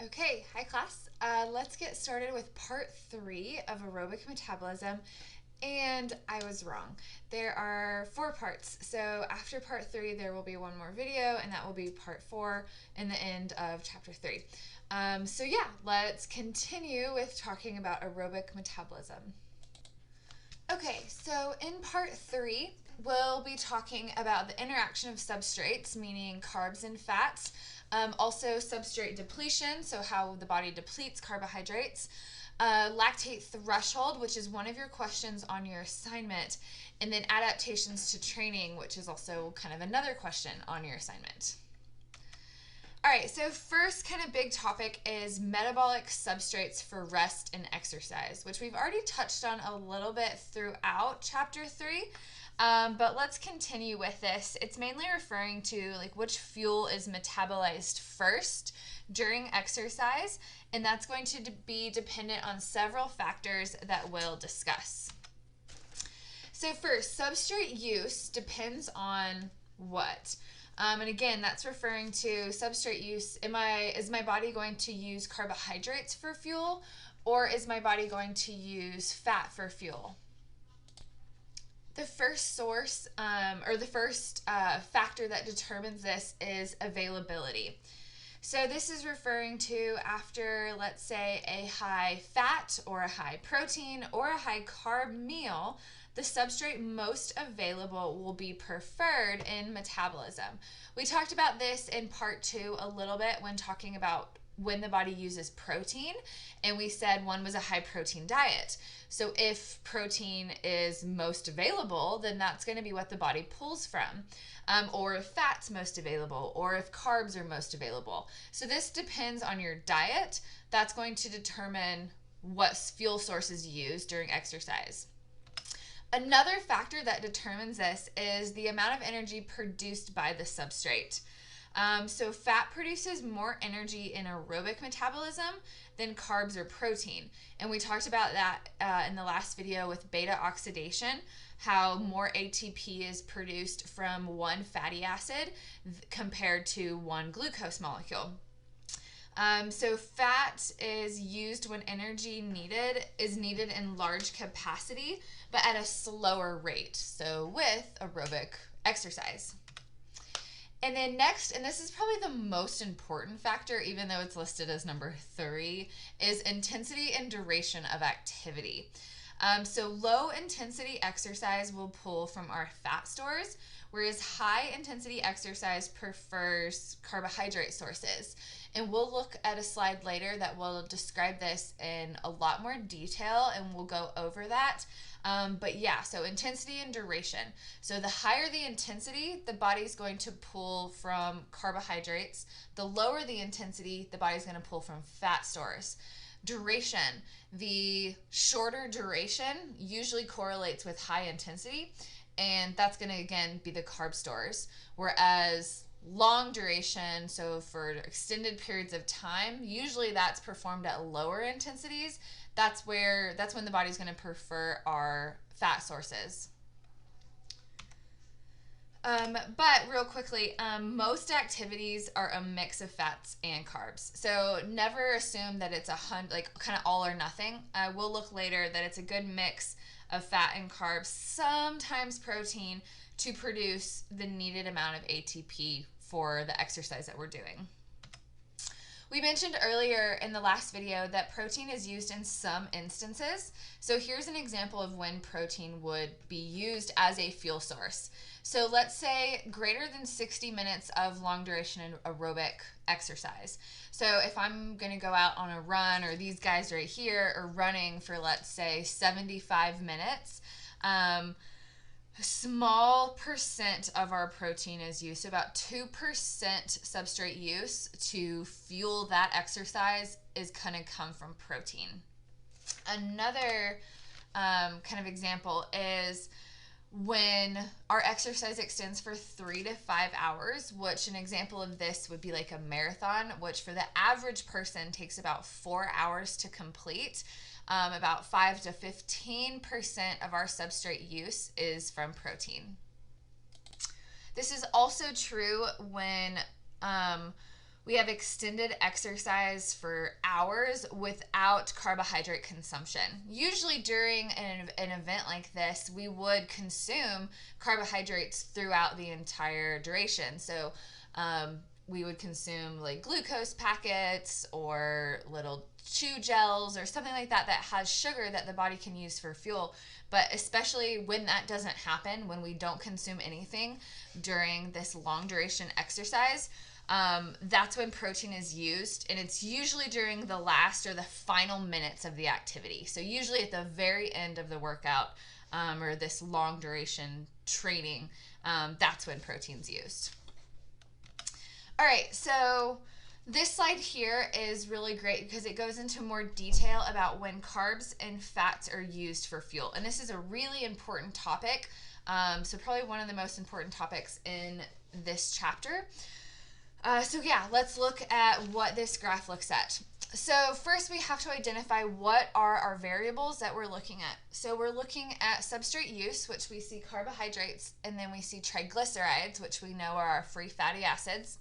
Okay, hi class. Let's get started with part 3 of aerobic metabolism. And I was wrong. There are 4 parts. So after part 3, there will be one more video, and that will be part 4 in the end of chapter 3. Let's continue with talking about aerobic metabolism. Okay, so in part 3, we'll be talking about the interaction of substrates, meaning carbs and fats, also substrate depletion, so how the body depletes carbohydrates, lactate threshold, which is one of your questions on your assignment, and then adaptations to training, which is also kind of another question on your assignment. All right, so first kind of big topic is metabolic substrates for rest and exercise, which we've already touched on a little bit throughout chapter 3, but let's continue with this. It's mainly referring to like which fuel is metabolized first during exercise, and that's going to be dependent on several factors that we'll discuss. So first, substrate use depends on what? And again, that's referring to substrate use. Is my body going to use carbohydrates for fuel, or is my body going to use fat for fuel? The first source, or the first factor that determines this is availability. So this is referring to after, let's say, a high fat or a high protein or a high carb meal, the substrate most available will be preferred in metabolism. We talked about this in part 2 a little bit when talking about when the body uses protein, and we said one was a high protein diet. So if protein is most available, then that's going to be what the body pulls from. Or if fat's most available, or if carbs are most available. So this depends on your diet. That's going to determine what fuel sources you use during exercise. Another factor that determines this is the amount of energy produced by the substrate. So fat produces more energy in aerobic metabolism than carbs or protein. And we talked about that in the last video with beta oxidation, how more ATP is produced from one fatty acid compared to one glucose molecule. So fat is used when energy is needed in large capacity, but at a slower rate, so with aerobic exercise. And then next, and this is probably the most important factor, even though it's listed as number 3, is intensity and duration of activity. So low intensity exercise will pull from our fat stores, whereas high intensity exercise prefers carbohydrate sources. And we'll look at a slide later that will describe this in a lot more detail, and we'll go over that. So intensity and duration. So the higher the intensity, the body's going to pull from carbohydrates. The lower the intensity, the body's going to pull from fat stores. Duration. The shorter duration usually correlates with high intensity, and that's going to, again, be the carb stores. Whereas long duration, so for extended periods of time, usually that's performed at lower intensities. That's when the body's going to prefer our fat sources. But real quickly, most activities are a mix of fats and carbs. So never assume that it's kind of all or nothing. We'll look later that it's a good mix of fat and carbs, sometimes protein, to produce the needed amount of ATP for the exercise that we're doing. We mentioned earlier in the last video that protein is used in some instances. So here's an example of when protein would be used as a fuel source. So let's say greater than 60 minutes of long duration aerobic exercise. So if I'm going to go out on a run, or these guys right here are running for, let's say, 75 minutes, a small percent of our protein is used, so about 2% substrate use to fuel that exercise is going to come from protein. Another kind of example is when our exercise extends for 3 to 5 hours, which an example of this would be like a marathon, which for the average person takes about 4 hours to complete. About 5 to 15% of our substrate use is from protein. This is also true when We have extended exercise for hours without carbohydrate consumption. Usually during an event like this, we would consume carbohydrates throughout the entire duration. So we would consume like glucose packets or little chew gels or something like that that has sugar that the body can use for fuel. But especially when that doesn't happen, when we don't consume anything during this long duration exercise, that's when protein is used, and it's usually during the last or the final minutes of the activity. So usually at the very end of the workout, or this long duration training, that's when protein's used. All right, so this slide here is really great because it goes into more detail about when carbs and fats are used for fuel. And this is a really important topic, so probably one of the most important topics in this chapter. So yeah, let's look at what this graph looks at. So first we have to identify what are our variables that we're looking at. So we're looking at substrate use, which we see carbohydrates, and then we see triglycerides, which we know are our free fatty acids.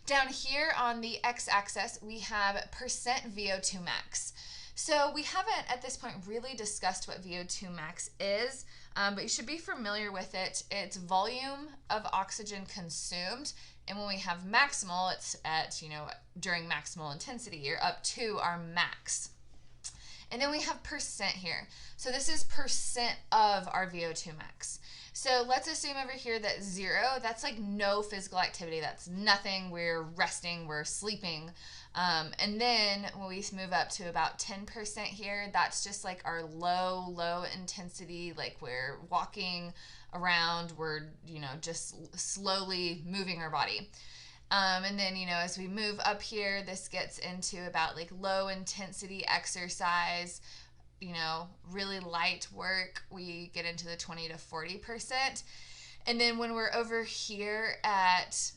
Down here on the x-axis, we have percent VO2 max. So we haven't at this point really discussed what VO2 max is, but you should be familiar with it. It's volume of oxygen consumed. And when we have maximal, it's at, during maximal intensity, or up to our max. And then we have percent here. So this is percent of our VO2 max. So let's assume over here that 0, that's like no physical activity. That's nothing. We're resting, we're sleeping. And then when we move up to about 10% here, that's just like our low intensity, like we're walking around, we're, just slowly moving our body. And then, as we move up here, this gets into about like low intensity exercise, really light work. We get into the 20 to 40%. And then when we're over here at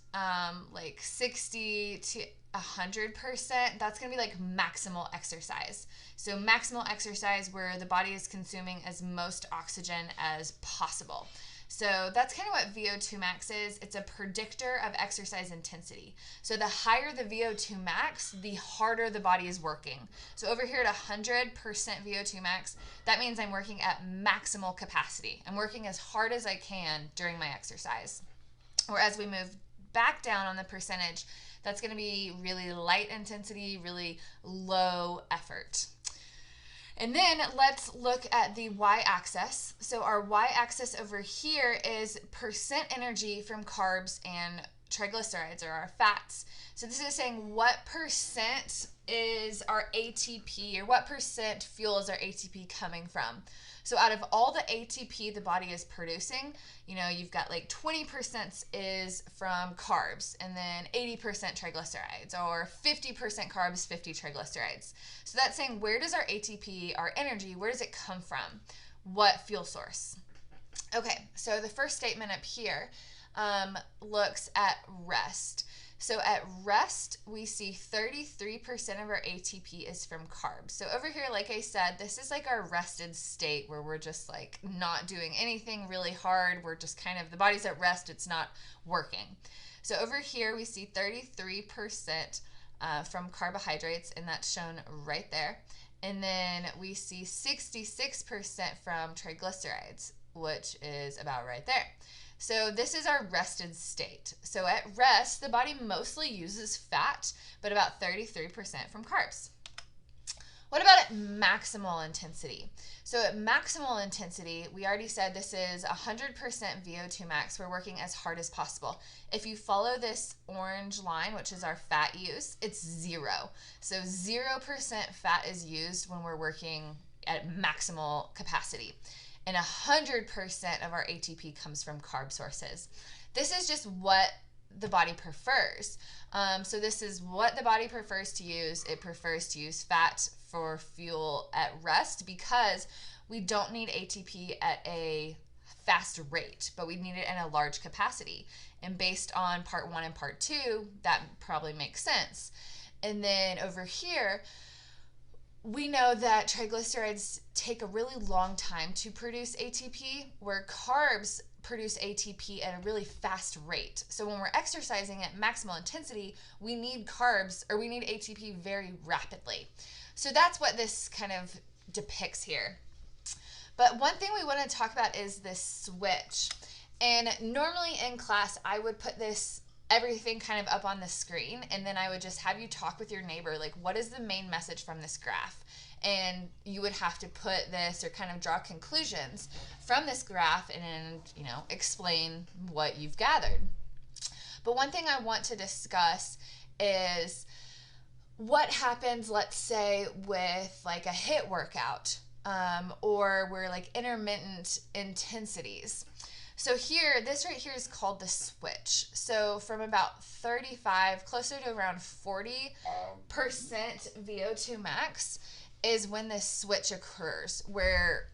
like 60 to 100%, that's going to be like maximal exercise. So maximal exercise where the body is consuming as most oxygen as possible. So that's kind of what VO2 max is. It's a predictor of exercise intensity. So the higher the VO2 max, the harder the body is working. So over here at 100% VO2 max, that means I'm working at maximal capacity. I'm working as hard as I can during my exercise. Or as we move back down on the percentage, that's going to be really light intensity, really low effort. And then let's look at the y-axis. So our y-axis over here is percent energy from carbs and triglycerides, or our fats. So this is saying what percent is our ATP, or what percent fuel is our ATP coming from. So out of all the ATP the body is producing, you've got like 20% is from carbs, and then 80% triglycerides, or 50% carbs, 50 triglycerides. So that's saying, where does our ATP, our energy, where does it come from? What fuel source? Okay, so the first statement up here looks at rest. So at rest, we see 33% of our ATP is from carbs. So over here, like I said, this is like our rested state where we're just like not doing anything really hard. We're just kind of, the body's at rest, it's not working. So over here, we see 33% from carbohydrates, and that's shown right there. And then we see 66% from triglycerides, which is about right there. So this is our rested state. So at rest, the body mostly uses fat, but about 33% from carbs. What about at maximal intensity? So at maximal intensity, we already said this is 100% VO2 max. We're working as hard as possible. If you follow this orange line, which is our fat use, it's 0. So 0% fat is used when we're working at maximal capacity. And 100% of our ATP comes from carb sources. This is just what the body prefers. So this is what the body prefers to use. It prefers to use fat for fuel at rest because we don't need ATP at a fast rate, but we need it in a large capacity. And based on part 1 and part 2, that probably makes sense. And then over here, we know that triglycerides take a really long time to produce ATP, where carbs produce ATP at a really fast rate. So when we're exercising at maximal intensity, we need carbs, or we need ATP very rapidly. So that's what this kind of depicts here. But one thing we want to talk about is this switch. And normally in class, I would put everything kind of up on the screen, and then I would just have you talk with your neighbor, like, what is the main message from this graph? And you would have to put this, or kind of draw conclusions from this graph, and explain what you've gathered. But one thing I want to discuss is what happens, let's say, with like a HIIT workout, or we're like intermittent intensities. So here, this right here is called the switch. So from about 35, closer to around 40% VO2 max is when this switch occurs, where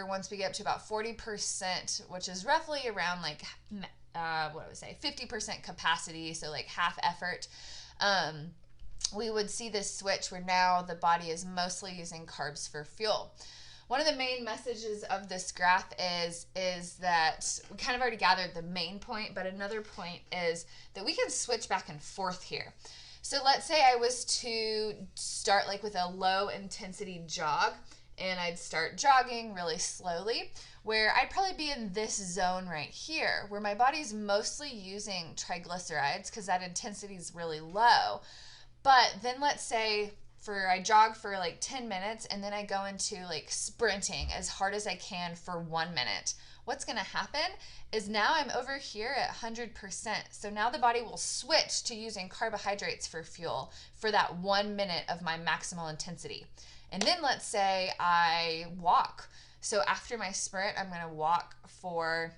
once we get up to about 40%, which is roughly around like, 50% capacity, so like half effort, we would see this switch where now the body is mostly using carbs for fuel. One of the main messages of this graph is that we kind of already gathered the main point, but another point is that we can switch back and forth here. So let's say I was to start like with a low intensity jog, and I'd start jogging really slowly, where I'd probably be in this zone right here, where my body's mostly using triglycerides because that intensity is really low. But then let's say I jog for like 10 minutes, and then I go into like sprinting as hard as I can for 1 minute. What's going to happen is now I'm over here at 100%. So now the body will switch to using carbohydrates for fuel for that 1 minute of my maximal intensity. And then let's say I walk. So after my sprint, I'm going to walk for,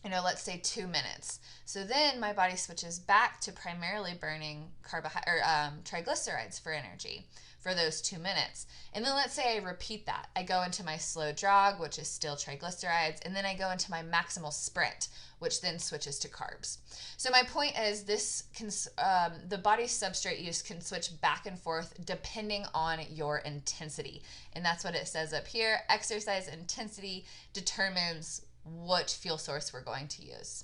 let's say 2 minutes. So then my body switches back to primarily burning triglycerides for energy for those 2 minutes. And then let's say I repeat that. I go into my slow jog, which is still triglycerides, and then I go into my maximal sprint, which then switches to carbs. So my point is the body's substrate use can switch back and forth depending on your intensity. And that's what it says up here. Exercise intensity determines what fuel source we're going to use.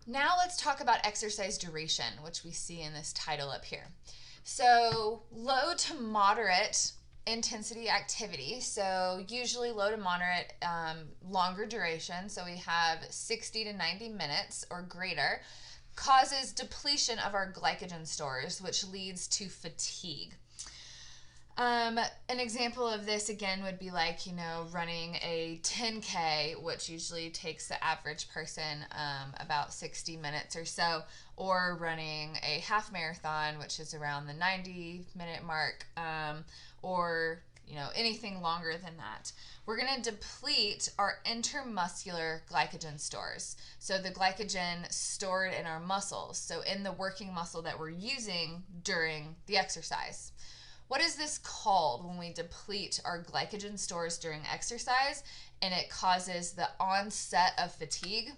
Now let's talk about exercise duration, which we see in this title up here. So low to moderate intensity activity, so usually low to moderate, longer duration, so we have 60 to 90 minutes or greater, causes depletion of our glycogen stores, which leads to fatigue. An example of this again would be like, running a 10K, which usually takes the average person about 60 minutes or so, or running a half marathon, which is around the 90-minute mark, or anything longer than that. We're going to deplete our intermuscular glycogen stores. So the glycogen stored in our muscles, so in the working muscle that we're using during the exercise. What is this called when we deplete our glycogen stores during exercise and it causes the onset of fatigue?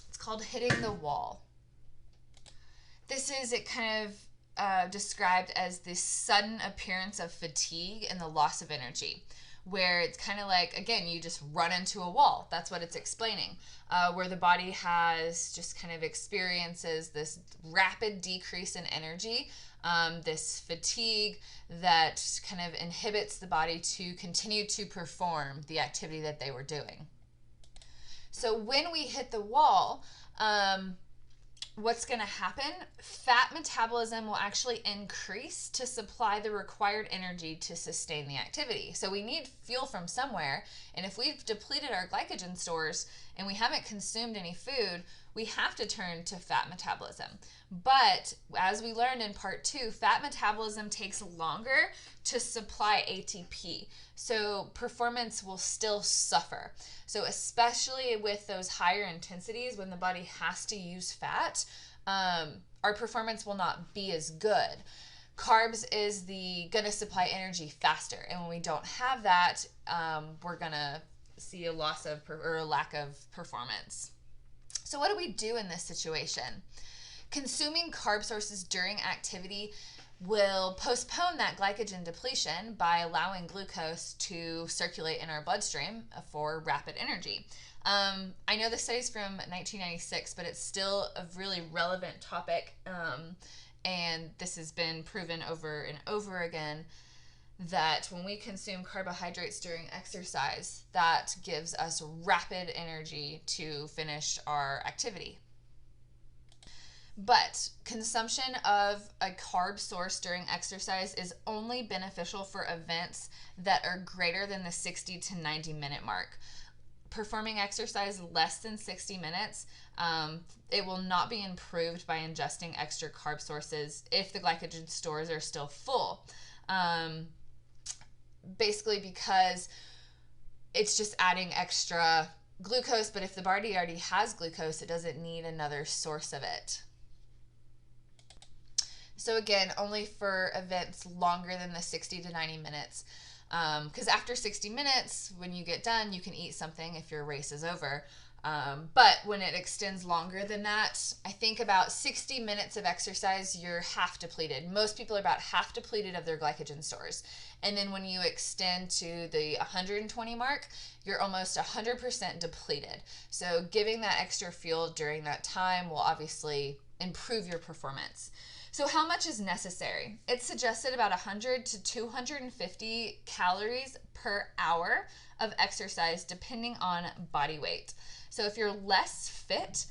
It's called hitting the wall. This is kind of described as the sudden appearance of fatigue and the loss of energy, where it's kind of like, again, you just run into a wall. That's what it's explaining, where the body has just kind of experiences this rapid decrease in energy, this fatigue that kind of inhibits the body to continue to perform the activity that they were doing. So when we hit the wall, what's going to happen? Fat metabolism will actually increase to supply the required energy to sustain the activity. So we need fuel from somewhere, and if we've depleted our glycogen stores and we haven't consumed any food, we have to turn to fat metabolism. But as we learned in part 2, fat metabolism takes longer to supply ATP. So performance will still suffer. So especially with those higher intensities, when the body has to use fat, our performance will not be as good. Carbs is going to supply energy faster. And when we don't have that, we're going to see a loss of or a lack of performance. So what do we do in this situation? Consuming carb sources during activity will postpone that glycogen depletion by allowing glucose to circulate in our bloodstream for rapid energy. I know the study's from 1996, but it's still a really relevant topic, and this has been proven over and over again that when we consume carbohydrates during exercise, that gives us rapid energy to finish our activity. But consumption of a carb source during exercise is only beneficial for events that are greater than the 60 to 90 minute mark. Performing exercise less than 60 minutes, it will not be improved by ingesting extra carb sources if the glycogen stores are still full. Basically because it's just adding extra glucose, but if the body already has glucose, it doesn't need another source of it. So again, only for events longer than the 60 to 90 minutes. Because after 60 minutes, when you get done, you can eat something if your race is over. But when it extends longer than that, I think about 60 minutes of exercise, you're half depleted. Most people are about half depleted of their glycogen stores. And then when you extend to the 120 mark, you're almost 100% depleted. So giving that extra fuel during that time will obviously improve your performance. So how much is necessary? It's suggested about 100 to 250 calories per hour of exercise depending on body weight. So if you're less fit,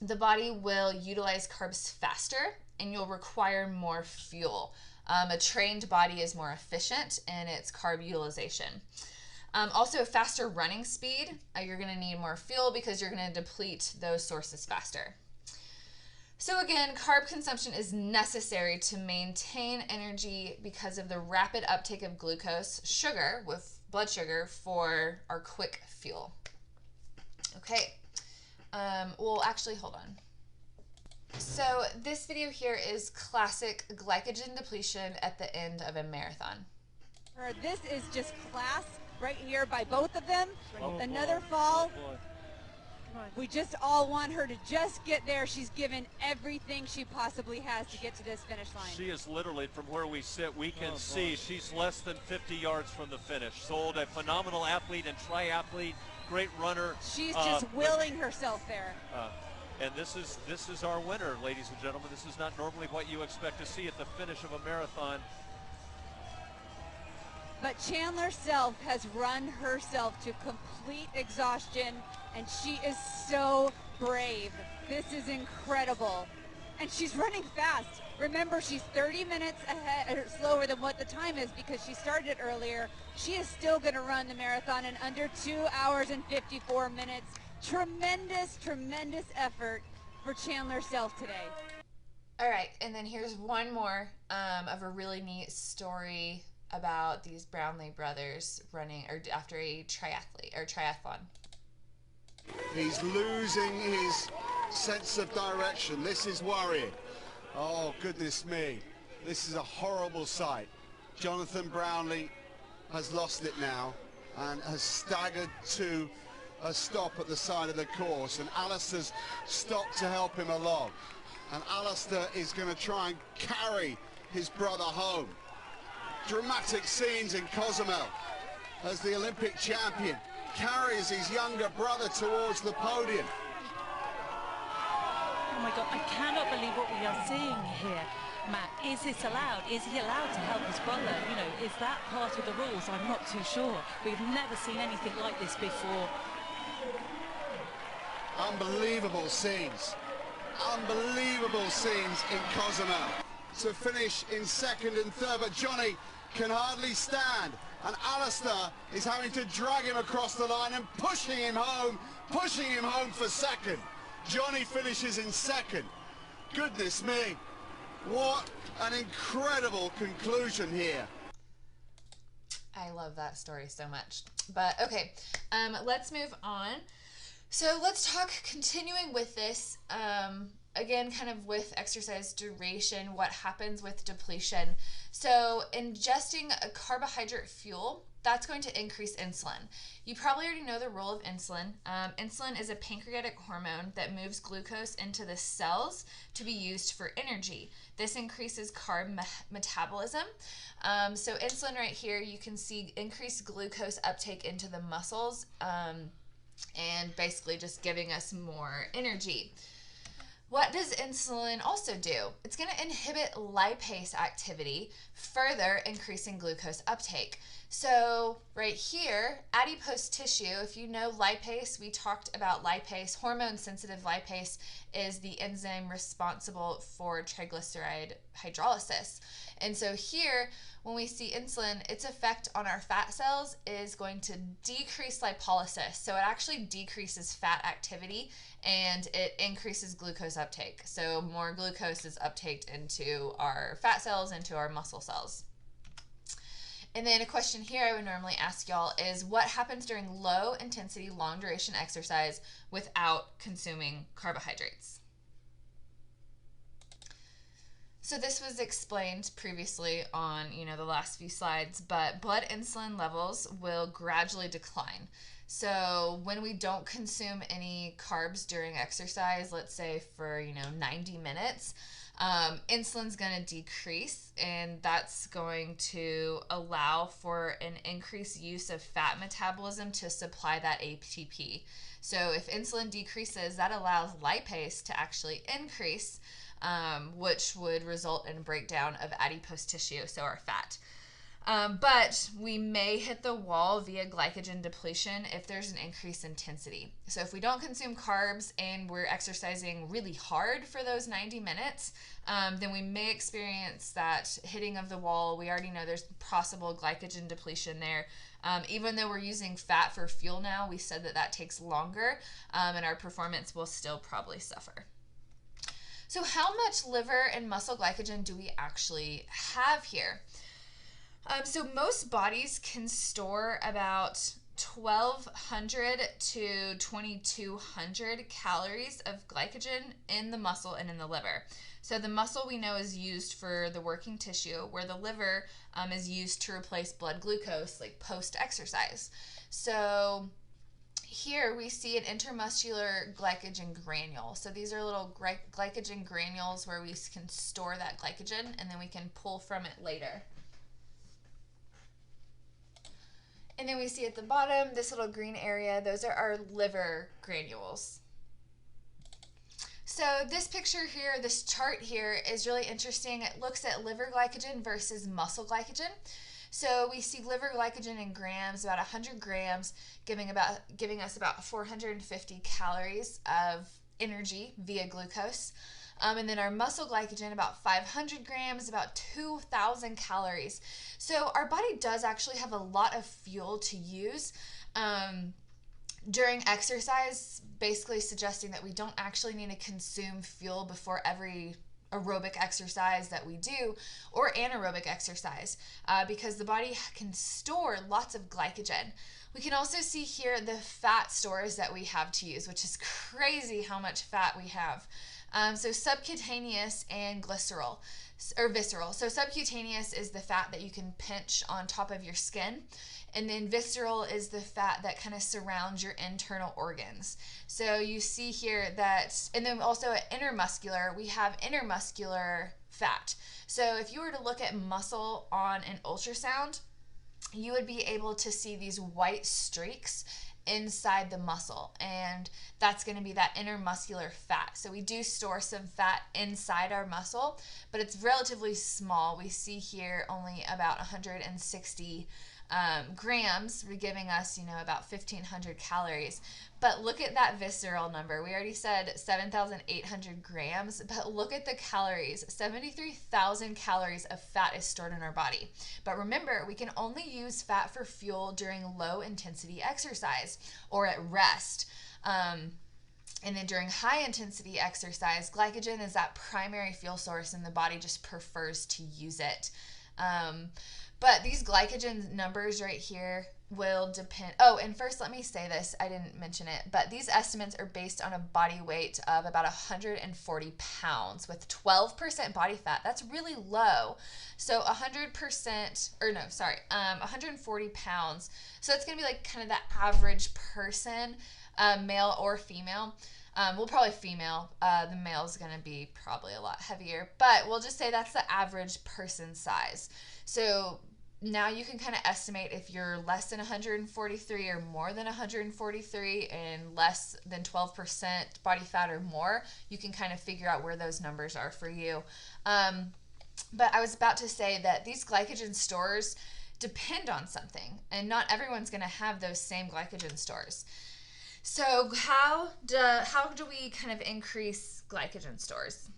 the body will utilize carbs faster and you'll require more fuel. A trained body is more efficient in its carb utilization. Also, a faster running speed, you're going to need more fuel because you're going to deplete those sources faster. So again, carb consumption is necessary to maintain energy because of the rapid uptake of glucose, sugar, with blood sugar for our quick fuel. Okay, well actually hold on. So this video here is classic glycogen depletion at the end of a marathon. This is just class right here by both of them. Oh, Another boy. fall. Oh, boy. We just all want her to just get there. She's given everything she possibly has to get to this finish line. She is literally, from where we sit, we can see she's less than 50 yards from the finish. Sold, a phenomenal athlete and triathlete, great runner. She's just willing herself there. And this is our winner, ladies and gentlemen. This is not normally what you expect to see at the finish of a marathon. But Chandler Self has run herself to complete exhaustion, and she is so brave. This is incredible. And she's running fast. Remember, she's 30 minutes ahead, or slower than what the time is because she started it earlier. She is still going to run the marathon in under 2 hours and 54 minutes. Tremendous, tremendous effort for Chandler Self today. All right, and then here's one more of a really neat story about these Brownlee brothers running after a triathlon. He's losing his sense of direction. This is worrying. Oh, goodness me. This is a horrible sight. Jonathan Brownlee has lost it now and has staggered to a stop at the side of the course, and Alistair's stopped to help him along. And Alistair is going to try and carry his brother home. Dramatic scenes in Cozumel as the Olympic champion carries his younger brother towards the podium. Oh my God, I cannot believe what we are seeing here, Matt. Is this allowed? Is he allowed to help his brother? You know, is that part of the rules? I'm not too sure. We've never seen anything like this before. Unbelievable scenes. Unbelievable scenes in Cozumel. To finish in second and third, but Johnny can hardly stand. And Alistair is having to drag him across the line and pushing him home for second. Johnny finishes in second. Goodness me, what an incredible conclusion here. I love that story so much. But okay, let's move on. So let's talk, continuing with this, again, kind of with exercise duration, what happens with depletion. So ingesting a carbohydrate fuel that's going to increase insulin. You probably already know the role of insulin. Insulin is a pancreatic hormone that moves glucose into the cells to be used for energy. This increases carb metabolism. So insulin right here, you can see increased glucose uptake into the muscles, and basically just giving us more energy. What does insulin also do? It's going to inhibit lipase activity, further increasing glucose uptake. So right here, adipose tissue, if you know lipase, we talked about lipase. Hormone-sensitive lipase is the enzyme responsible for triglyceride hydrolysis. And so here, when we see insulin, its effect on our fat cells is going to decrease lipolysis. So it actually decreases fat activity and it increases glucose uptake. So more glucose is uptaked into our fat cells, into our muscle cells. And then a question here I would normally ask y'all is, what happens during low intensity, long duration exercise without consuming carbohydrates? So this was explained previously on, the last few slides, but blood insulin levels will gradually decline. So when we don't consume any carbs during exercise, let's say for, 90 minutes, insulin's going to decrease, and that's going to allow for an increased use of fat metabolism to supply that ATP. So if insulin decreases, that allows lipase to actually increase, which would result in a breakdown of adipose tissue, so our fat. But we may hit the wall via glycogen depletion if there's an increased intensity. So if we don't consume carbs and we're exercising really hard for those 90 minutes, then we may experience that hitting of the wall. We already know there's possible glycogen depletion there. Even though we're using fat for fuel now, we said that takes longer, and our performance will still probably suffer. So how much liver and muscle glycogen do we actually have here? So most bodies can store about 1,200 to 2,200 calories of glycogen in the muscle and in the liver. So the muscle we know is used for the working tissue, where the liver is used to replace blood glucose, like post-exercise. So here we see an intermuscular glycogen granule. So these are little glycogen granules where we can store that glycogen, and then we can pull from it later. And then we see at the bottom, this little green area, those are our liver granules. So this picture here, this chart here is really interesting. It looks at liver glycogen versus muscle glycogen. So we see liver glycogen in grams, about 100 grams, giving us about 450 calories of energy via glucose. And then our muscle glycogen, about 500 grams, about 2,000 calories. So our body does actually have a lot of fuel to use during exercise, basically suggesting that we don't actually need to consume fuel before every aerobic exercise that we do, or anaerobic exercise, because the body can store lots of glycogen. We can also see here the fat stores that we have to use, which is crazy how much fat we have. So subcutaneous and visceral. So subcutaneous is the fat that you can pinch on top of your skin, and then visceral is the fat that kind of surrounds your internal organs. So you see here that, and then also at intermuscular, we have intermuscular fat. So if you were to look at muscle on an ultrasound, you would be able to see these white streaks inside the muscle, and that's going to be that intermuscular fat. So we do store some fat inside our muscle, but it's relatively small. We see here only about 160 grams, giving us, about 1,500 calories. But look at that visceral number. We already said 7,800 grams, but look at the calories. 73,000 calories of fat is stored in our body. But remember, we can only use fat for fuel during low intensity exercise or at rest. And then during high intensity exercise, glycogen is that primary fuel source, and the body just prefers to use it. But these glycogen numbers right here will depend. Oh, and first let me say this. I didn't mention it, but these estimates are based on a body weight of about 140 pounds with 12% body fat. That's really low. So 100%, or no, sorry, 140 pounds. So it's going to be like kind of the average person, male or female. Well, probably female. The male is going to be probably a lot heavier, but we'll just say that's the average person size. So now you can kind of estimate if you're less than 143 or more than 143 and less than 12% body fat or more, you can kind of figure out where those numbers are for you. But I was about to say that these glycogen stores depend on something, and not everyone's going to have those same glycogen stores. So how do we kind of increase glycogen stores?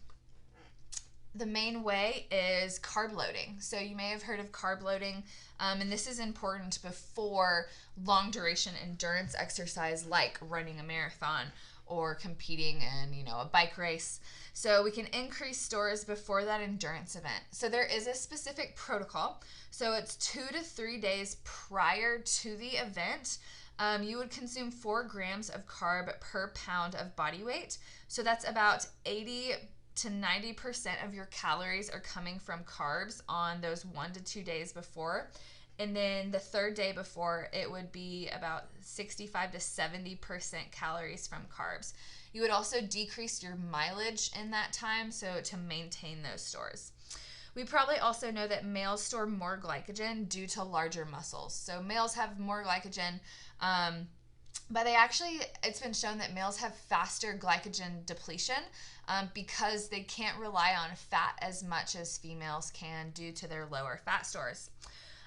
The main way is carb loading. So you may have heard of carb loading, and this is important before long duration endurance exercise like running a marathon or competing in, a bike race. So we can increase stores before that endurance event. So there is a specific protocol. So it's 2 to 3 days prior to the event. You would consume 4 grams of carb per pound of body weight. So that's about 80 to 90% of your calories are coming from carbs on those 1 to 2 days before. And then the third day before, it would be about 65 to 70% calories from carbs. You would also decrease your mileage in that time, so to maintain those stores. We probably also know that males store more glycogen due to larger muscles. So males have more glycogen, but it's been shown that males have faster glycogen depletion because they can't rely on fat as much as females can due to their lower fat stores.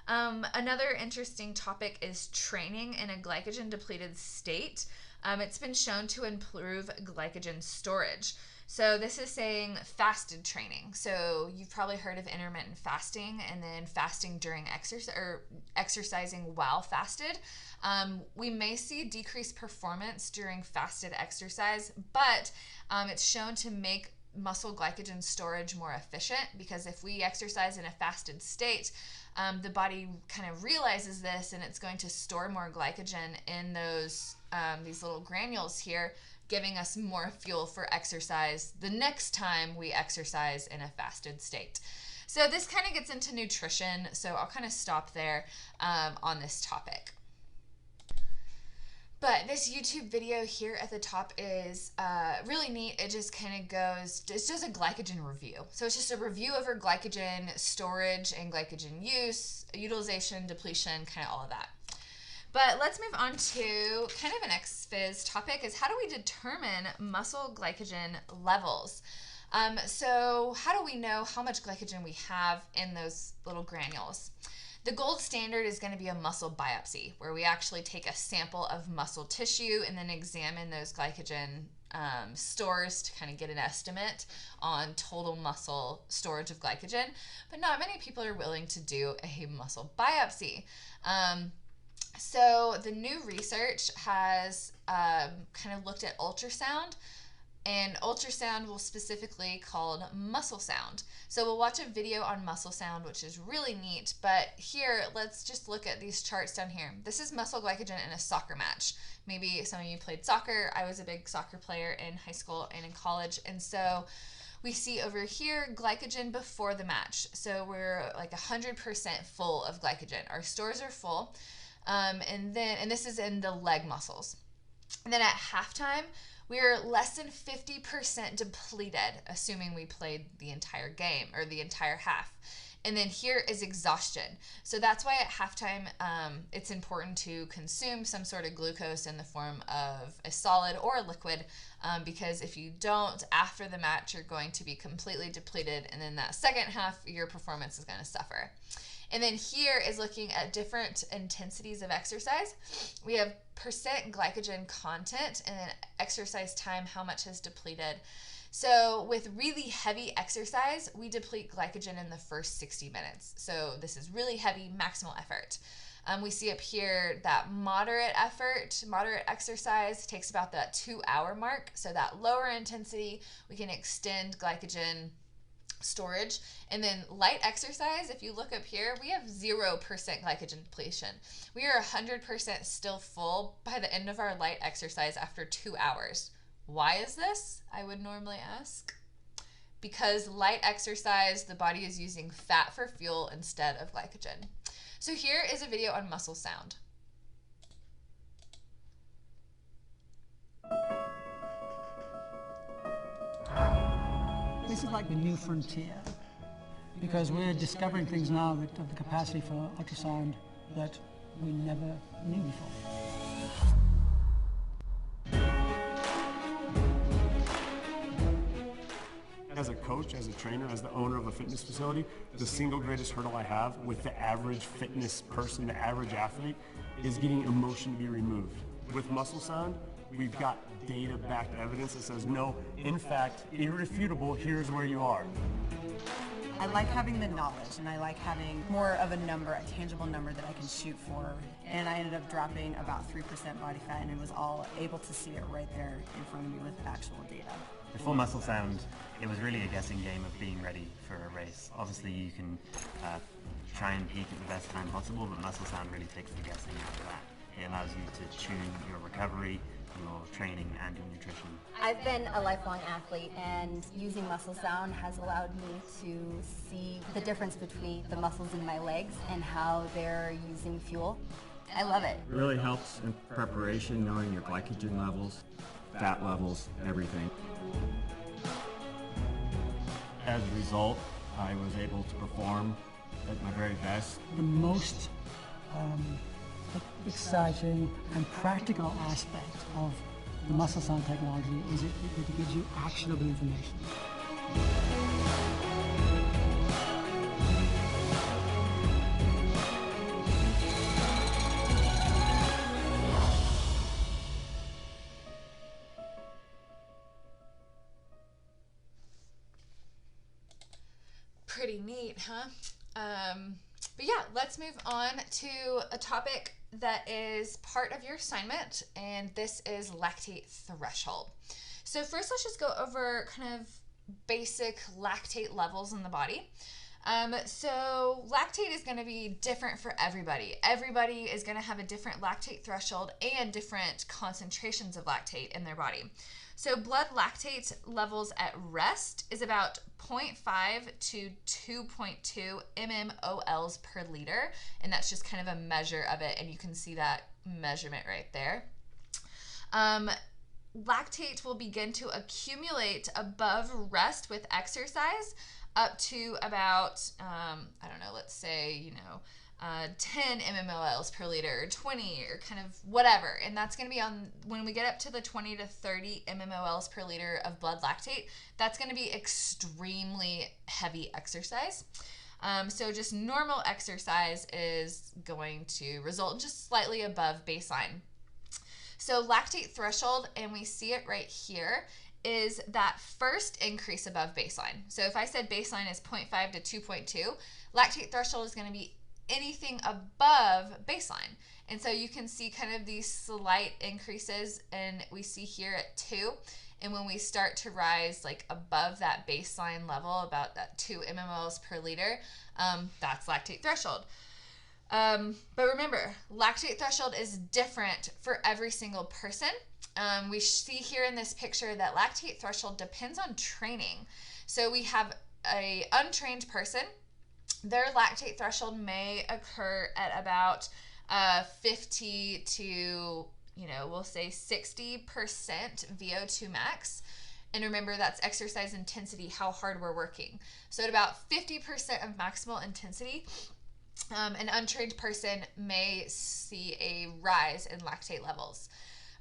Another interesting topic is training in a glycogen depleted state. It's been shown to improve glycogen storage. So this is saying fasted training. So you've probably heard of intermittent fasting and then fasting during exercise or exercising while fasted. We may see decreased performance during fasted exercise, but it's shown to make muscle glycogen storage more efficient, because if we exercise in a fasted state, the body kind of realizes this and it's going to store more glycogen in those these little granules here, giving us more fuel for exercise the next time we exercise in a fasted state. So this kind of gets into nutrition, so I'll kind of stop there on this topic. But this YouTube video here at the top is really neat. It just kind of goes, it's just a glycogen review. So it's just a review of our glycogen storage and glycogen use, utilization, depletion, kind of all of that. But let's move on to kind of an ex-phys topic, is how do we determine muscle glycogen levels? So how do we know how much glycogen we have in those little granules? The gold standard is going to be a muscle biopsy, where we actually take a sample of muscle tissue and then examine those glycogen stores to kind of get an estimate on total muscle storage of glycogen. But not many people are willing to do a muscle biopsy. So the new research has kind of looked at ultrasound, and ultrasound will specifically called muscle sound. So we'll watch a video on muscle sound, which is really neat. But here, let's just look at these charts down here. This is muscle glycogen in a soccer match. Maybe some of you played soccer. I was a big soccer player in high school and in college. And so we see over here glycogen before the match. So we're like 100% full of glycogen. Our stores are full. And this is in the leg muscles. And then at halftime, we're less than 50% depleted, assuming we played the entire game or the entire half. And then here is exhaustion. So that's why at halftime, it's important to consume some sort of glucose in the form of a solid or a liquid, because if you don't, after the match, you're going to be completely depleted. And then that second half, your performance is going to suffer. And then here is looking at different intensities of exercise. We have percent glycogen content, and then exercise time, how much has depleted. So with really heavy exercise, we deplete glycogen in the first 60 minutes. So this is really heavy, maximal effort. We see up here that moderate exercise takes about that 2-hour mark. So that lower intensity, we can extend glycogen storage. And then light exercise, if you look up here, we have 0% glycogen depletion. We are 100% still full by the end of our light exercise after 2 hours. Why is this? I would normally ask. Because light exercise, the body is using fat for fuel instead of glycogen. So here is a video on muscle sound. This is like the new frontier, because we're discovering things now that have the capacity for ultrasound that we never knew before. As a coach, as a trainer, as the owner of a fitness facility, the single greatest hurdle I have with the average fitness person, the average athlete, is getting emotion to be removed. With Muscle Sound, we've got data-backed evidence that says, no, in fact, irrefutable, here's where you are. I like having the knowledge, and I like having more of a number, a tangible number that I can shoot for. And I ended up dropping about 3% body fat, and it was all able to see it right there in front of me with actual data. Before Muscle Sound, it was really a guessing game of being ready for a race. Obviously, you can try and peak at the best time possible, but Muscle Sound really takes the guessing out of that. It allows you to tune your recovery, your training, and your nutrition. I've been a lifelong athlete, and using Muscle Sound has allowed me to see the difference between the muscles in my legs and how they're using fuel. I love it. It really helps in preparation, knowing your glycogen levels, fat levels, everything. As a result, I was able to perform at my very best. The most exciting and practical aspect of the Muscle Sound technology is that it gives you actionable information. Pretty neat, huh? But yeah, let's move on to a topic that is part of your assignment, and this is lactate threshold. So first, let's just go over kind of basic lactate levels in the body. So lactate is going to be different for everybody. Everybody is going to have a different lactate threshold and different concentrations of lactate in their body. So blood lactate levels at rest is about 0.5 to 2.2 mmOLs per liter, and that's just kind of a measure of it, and you can see that measurement right there. Lactate will begin to accumulate above rest with exercise up to about, I don't know, let's say, 10 mmOLs per liter, or 20, or kind of whatever. And that's going to be on, when we get up to the 20 to 30 mmOLs per liter of blood lactate, that's going to be extremely heavy exercise. So just normal exercise is going to result in just slightly above baseline. So lactate threshold, and we see it right here, is that first increase above baseline. So if I said baseline is 0.5 to 2.2, lactate threshold is going to be anything above baseline. And so you can see kind of these slight increases, and we see here at 2. And when we start to rise like above that baseline level, about that 2 mmOLs per liter, that's lactate threshold. But remember, lactate threshold is different for every single person. We see here in this picture that lactate threshold depends on training. So we have an untrained person. Their lactate threshold may occur at about 50 to, we'll say 60% VO2 max. And remember, that's exercise intensity, how hard we're working. So at about 50% of maximal intensity, an untrained person may see a rise in lactate levels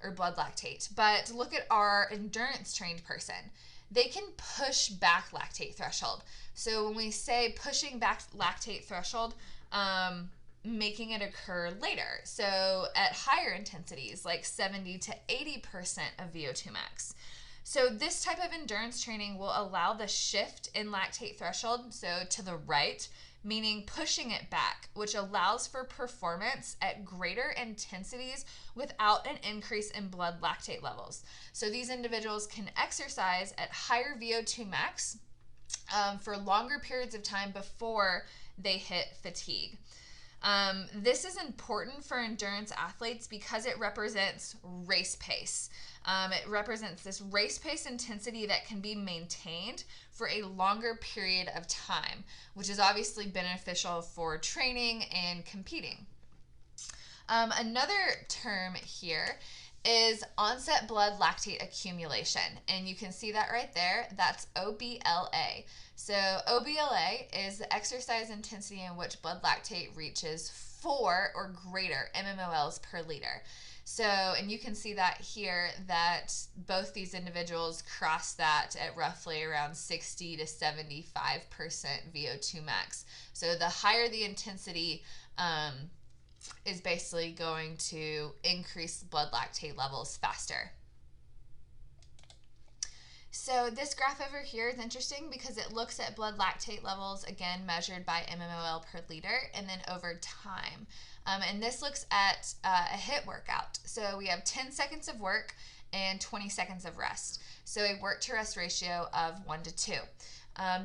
or blood lactate. But look at our endurance trained person. They can push back lactate threshold. So when we say pushing back lactate threshold, making it occur later. So at higher intensities, like 70 to 80% of VO2 max. So this type of endurance training will allow the shift in lactate threshold, so to the right, meaning pushing it back, which allows for performance at greater intensities without an increase in blood lactate levels. So these individuals can exercise at higher VO2 max for longer periods of time before they hit fatigue. This is important for endurance athletes because it represents race pace. It represents this race pace intensity that can be maintained for a longer period of time, which is obviously beneficial for training and competing. Another term here is onset blood lactate accumulation, and you can see that right there. That's OBLA. So OBLA is the exercise intensity in which blood lactate reaches 4 or greater mmOLs per liter. So, and you can see that here that both these individuals cross that at roughly around 60 to 75% VO2 max. So the higher the intensity is basically going to increase blood lactate levels faster. So this graph over here is interesting because it looks at blood lactate levels, again, measured by mmol per liter, and then over time. And this looks at a HIIT workout. So we have 10 seconds of work and 20 seconds of rest. So a work to rest ratio of 1 to 2.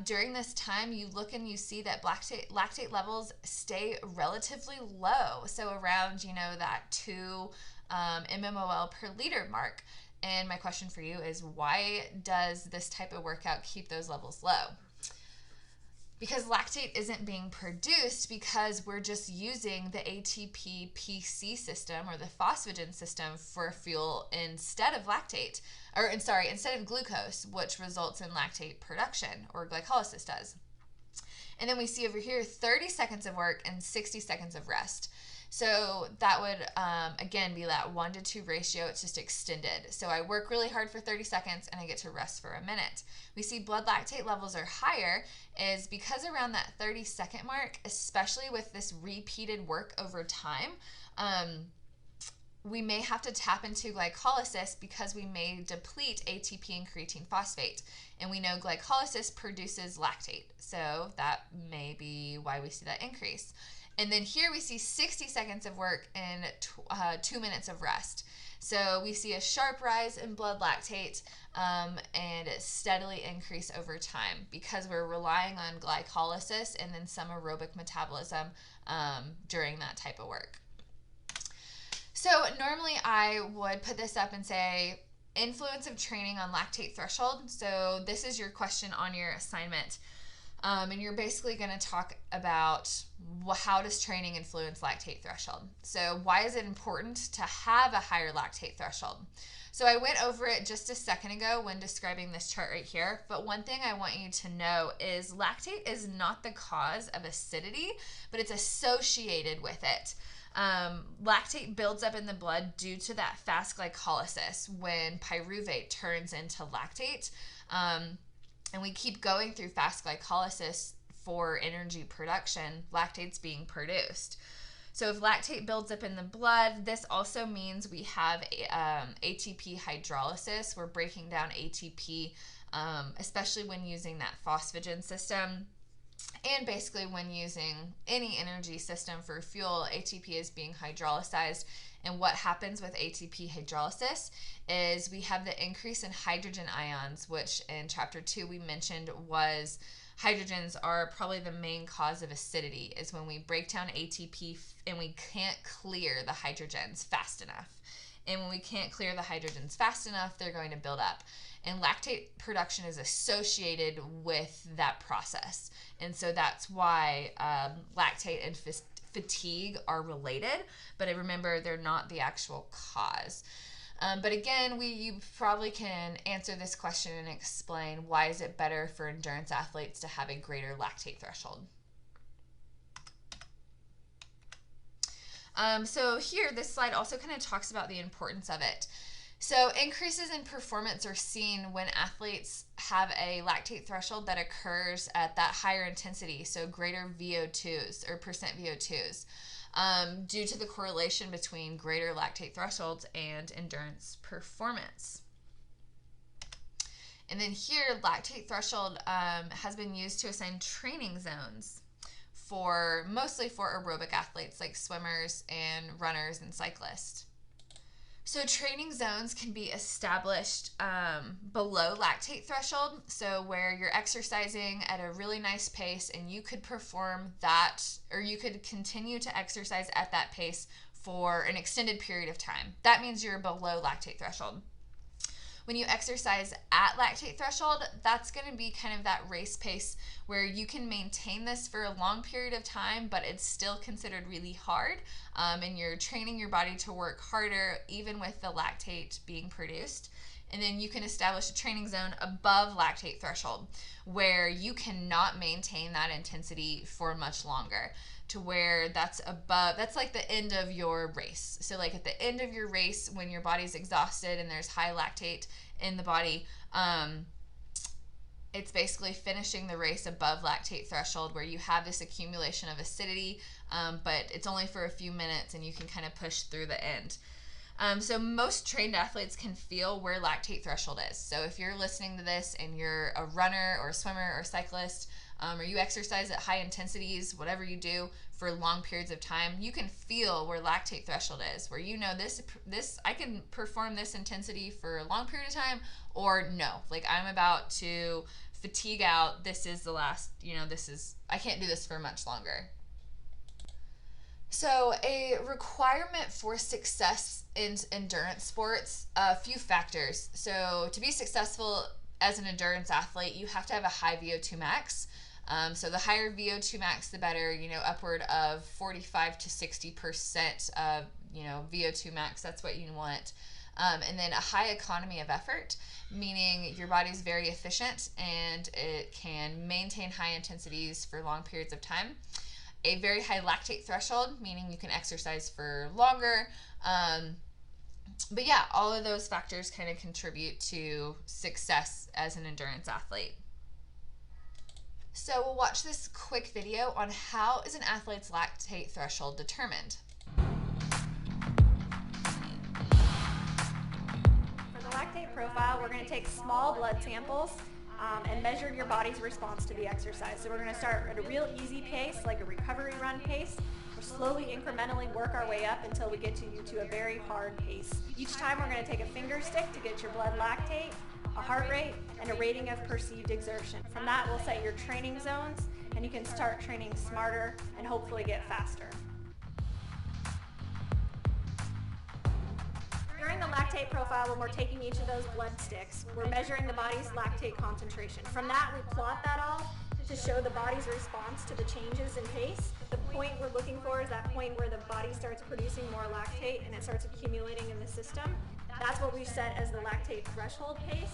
During this time, you look and you see that lactate levels stay relatively low. So around, that 2 mmol per liter mark. And my question for you is, why does this type of workout keep those levels low? Because lactate isn't being produced because we're just using the ATP PC system or the phosphagen system for fuel instead of lactate, instead of glucose, which results in lactate production, or glycolysis does. And then we see over here 30 seconds of work and 60 seconds of rest. So that would, again, be that 1 to 2 ratio. It's just extended. So I work really hard for 30 seconds and I get to rest for a minute. We see blood lactate levels are higher is because around that 30-second mark, especially with this repeated work over time, we may have to tap into glycolysis because we may deplete ATP and creatine phosphate. And we know glycolysis produces lactate. So that may be why we see that increase. And then here we see 60 seconds of work and 2 minutes of rest. So we see a sharp rise in blood lactate and it steadily increase over time because we're relying on glycolysis and then some aerobic metabolism during that type of work. So normally I would put this up and say, influence of training on lactate threshold. So this is your question on your assignment. And you're basically going to talk about how does training influence lactate threshold. So why is it important to have a higher lactate threshold? So I went over it just a second ago when describing this chart right here. But one thing I want you to know is lactate is not the cause of acidity, but it's associated with it. Lactate builds up in the blood due to that fast glycolysis when pyruvate turns into lactate. And we keep going through fast glycolysis for energy production, lactate's being produced. So if lactate builds up in the blood, this also means we have ATP hydrolysis. We're breaking down ATP, especially when using that phosphagen system. And basically when using any energy system for fuel, ATP is being hydrolyzed. And what happens with ATP hydrolysis is we have the increase in hydrogen ions, which in chapter 2 we mentioned was hydrogens are probably the main cause of acidity, is when we break down ATP and we can't clear the hydrogens fast enough. And when we can't clear the hydrogens fast enough, they're going to build up. And lactate production is associated with that process. And so that's why lactate and fatigue are related, but remember they're not the actual cause. But again, you probably can answer this question and explain why is it better for endurance athletes to have a greater lactate threshold. So here, this slide also kind of talks about the importance of it. So increases in performance are seen when athletes have a lactate threshold that occurs at that higher intensity, so greater VO2s or percent VO2s, due to the correlation between greater lactate thresholds and endurance performance. And then here, lactate threshold has been used to assign training zones mostly for aerobic athletes like swimmers and runners and cyclists. So training zones can be established below lactate threshold, so where you're exercising at a really nice pace and you could perform that, or you could continue to exercise at that pace for an extended period of time. That means you're below lactate threshold. When you exercise at lactate threshold, that's going to be kind of that race pace where you can maintain this for a long period of time, but it's still considered really hard, and you're training your body to work harder even with the lactate being produced. And then you can establish a training zone above lactate threshold where you cannot maintain that intensity for much longer, to where that's like the end of your race. So like at the end of your race, when your body's exhausted and there's high lactate in the body, it's basically finishing the race above lactate threshold where you have this accumulation of acidity, but it's only for a few minutes and you can kind of push through the end. So most trained athletes can feel where lactate threshold is. So if you're listening to this and you're a runner or a swimmer or a cyclist, or you exercise at high intensities, whatever you do for long periods of time, you can feel where lactate threshold is, where you know this I can perform this intensity for a long period of time, or no, like I'm about to fatigue out, this is the last, I can't do this for much longer. So a requirement for success in endurance sports, a few factors. So to be successful as an endurance athlete, you have to have a high VO2 max. So the higher VO2 max, the better, upward of 45 to 60% of, VO2 max, that's what you want. And then a high economy of effort, meaning your body's very efficient and it can maintain high intensities for long periods of time. A very high lactate threshold, meaning you can exercise for longer. But yeah, all of those factors kind of contribute to success as an endurance athlete. So we'll watch this quick video on how is an athlete's lactate threshold determined. For the lactate profile, we're going to take small blood samples and measure your body's response to the exercise. So we're going to start at a real easy pace, like a recovery run pace. We'll slowly, incrementally work our way up until we get you to a very hard pace. Each time we're going to take a finger stick to get your blood lactate, a heart rate, and a rating of perceived exertion. From that, we'll set your training zones, and you can start training smarter and hopefully get faster. During the lactate profile, when we're taking each of those blood sticks, we're measuring the body's lactate concentration. From that, we plot that all to show the body's response to the changes in pace. The point we're looking for is that point where the body starts producing more lactate and it starts accumulating in the system. That's what we set as the lactate threshold pace.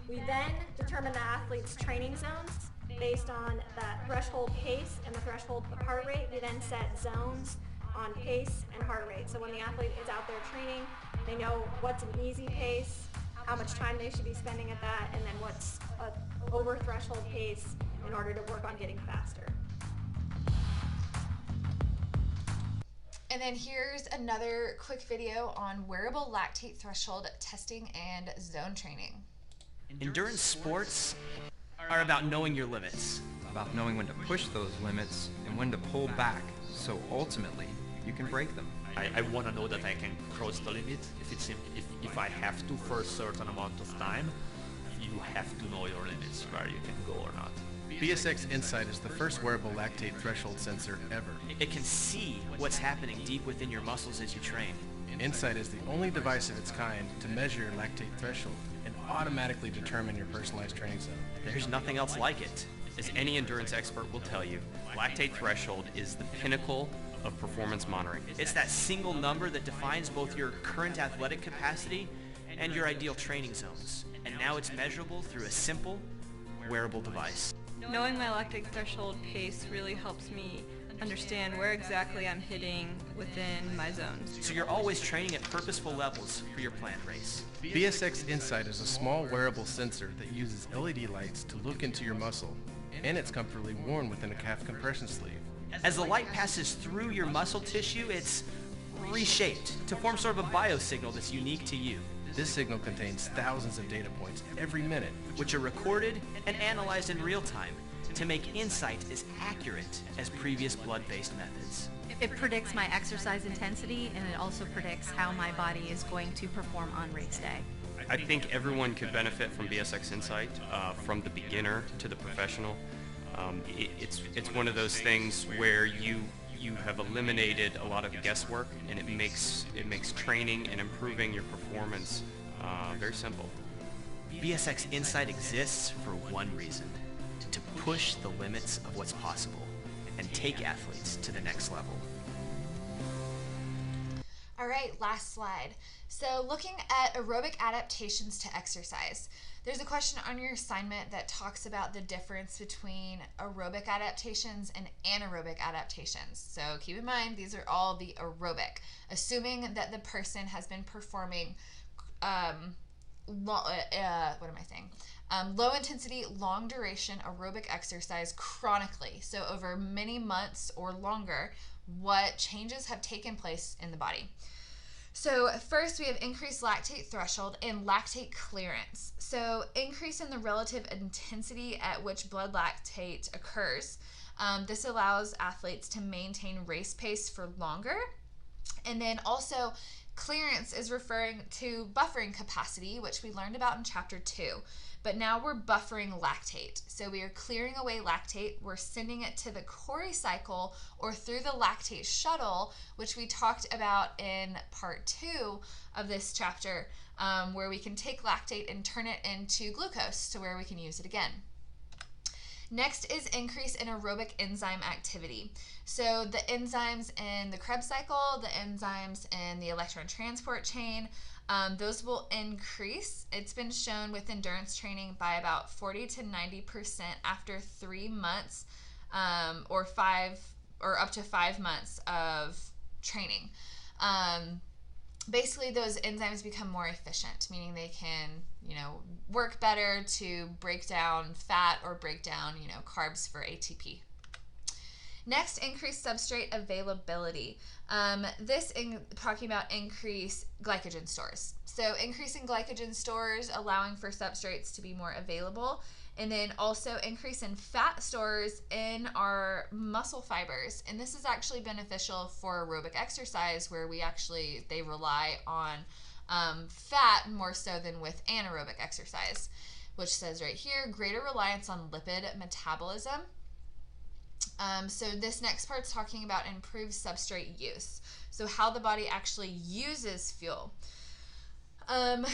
We then determine the athlete's training zones based on that threshold pace and the threshold heart rate. We then set zones on pace and heart rate. So when the athlete is out there training, they know what's an easy pace, how much time they should be spending at that, and then what's an over threshold pace in order to work on getting faster. And then here's another quick video on wearable lactate threshold testing and zone training. Endurance sports are about knowing your limits. About knowing when to push those limits and when to pull back, so ultimately you can break them. I want to know that I can cross the limit. If I have to for a certain amount of time, you have to know your limits, where you can go or not. BSX Insight is the first wearable lactate threshold sensor ever. It can see what's happening deep within your muscles as you train. Insight is the only device of its kind to measure your lactate threshold and automatically determine your personalized training zone. There's nothing else like it. As any endurance expert will tell you, lactate threshold is the pinnacle of performance monitoring. It's that single number that defines both your current athletic capacity and your ideal training zones. And now it's measurable through a simple, wearable device. Knowing my lactate threshold pace really helps me understand where exactly I'm hitting within my zones. So you're always training at purposeful levels for your planned race. BSX Insight is a small wearable sensor that uses LED lights to look into your muscle, and it's comfortably worn within a calf compression sleeve. As the light passes through your muscle tissue, it's reshaped to form sort of a biosignal that's unique to you. This signal contains thousands of data points every minute, which are recorded and analyzed in real time, to make Insight as accurate as previous blood-based methods. It predicts my exercise intensity, and it also predicts how my body is going to perform on race day. I think everyone could benefit from BSX Insight, from the beginner to the professional. It's one of those things where you have eliminated a lot of guesswork, and it makes training and improving your performance very simple. BSX Insight exists for one reason: to push the limits of what's possible and take athletes to the next level. All right, last slide. So looking at aerobic adaptations to exercise, there's a question on your assignment that talks about the difference between aerobic adaptations and anaerobic adaptations. So keep in mind, these are all the aerobic, assuming that the person has been performing low intensity, long duration aerobic exercise chronically. So over many months or longer, what changes have taken place in the body. So first we have increased lactate threshold and lactate clearance. So increase in the relative intensity at which blood lactate occurs. This allows athletes to maintain race pace for longer. And then also clearance is referring to buffering capacity, which we learned about in chapter 2. But now we're buffering lactate. So we are clearing away lactate. We're sending it to the Cori cycle or through the lactate shuttle, which we talked about in part 2 of this chapter, where we can take lactate and turn it into glucose to where we can use it again. Next is increase in aerobic enzyme activity. So the enzymes in the Krebs cycle, the enzymes in the electron transport chain, those will increase. It's been shown with endurance training by about 40 to 90% after 3 months or up to 5 months of training. Basically, those enzymes become more efficient, meaning they can, work better to break down fat or break down, carbs for ATP. Next, increased substrate availability. This talking about increased glycogen stores. So increasing glycogen stores, allowing for substrates to be more available, and then also increase in fat stores in our muscle fibers. And this is actually beneficial for aerobic exercise, where they rely on fat more so than with anaerobic exercise, which says right here, greater reliance on lipid metabolism. So this next part's talking about improved substrate use. So how the body actually uses fuel.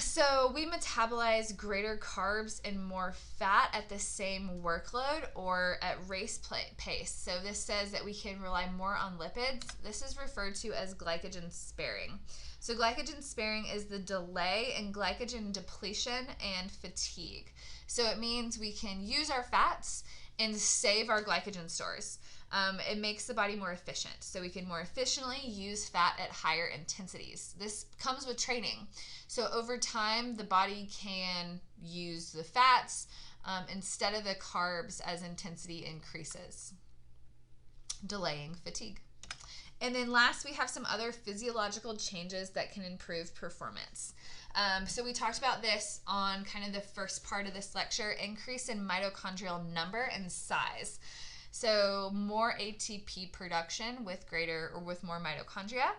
So we metabolize greater carbs and more fat at the same workload or at race pace. So this says that we can rely more on lipids. This is referred to as glycogen sparing. So glycogen sparing is the delay in glycogen depletion and fatigue. So it means we can use our fats and save our glycogen stores. It makes the body more efficient, so we can more efficiently use fat at higher intensities. This comes with training. So over time, the body can use the fats instead of the carbs as intensity increases, delaying fatigue. And then last, we have some other physiological changes that can improve performance. So we talked about this on kind of the first part of this lecture, increase in mitochondrial number and size. So more ATP production with more mitochondria,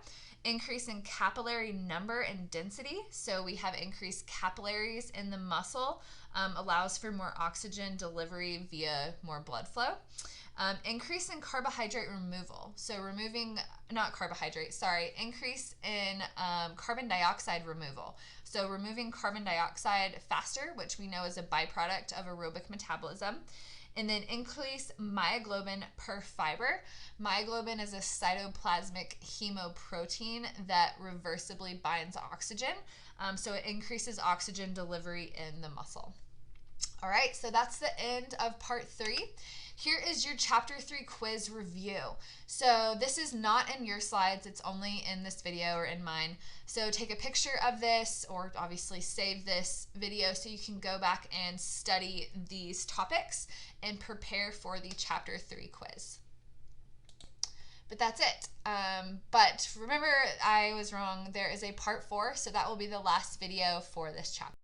increase in capillary number and density. So we have increased capillaries in the muscle, allows for more oxygen delivery via more blood flow. Increase in carbohydrate removal. So increase in carbon dioxide removal. So removing carbon dioxide faster, which we know is a byproduct of aerobic metabolism. And then increase myoglobin per fiber. Myoglobin is a cytoplasmic hemoprotein that reversibly binds oxygen. So it increases oxygen delivery in the muscle. All right, so that's the end of part 3. Here is your chapter 3 quiz review. So this is not in your slides, it's only in this video or in mine. So take a picture of this, or obviously save this video so you can go back and study these topics and prepare for the chapter 3 quiz. But that's it. But remember, I was wrong. There is a part 4, so that will be the last video for this chapter.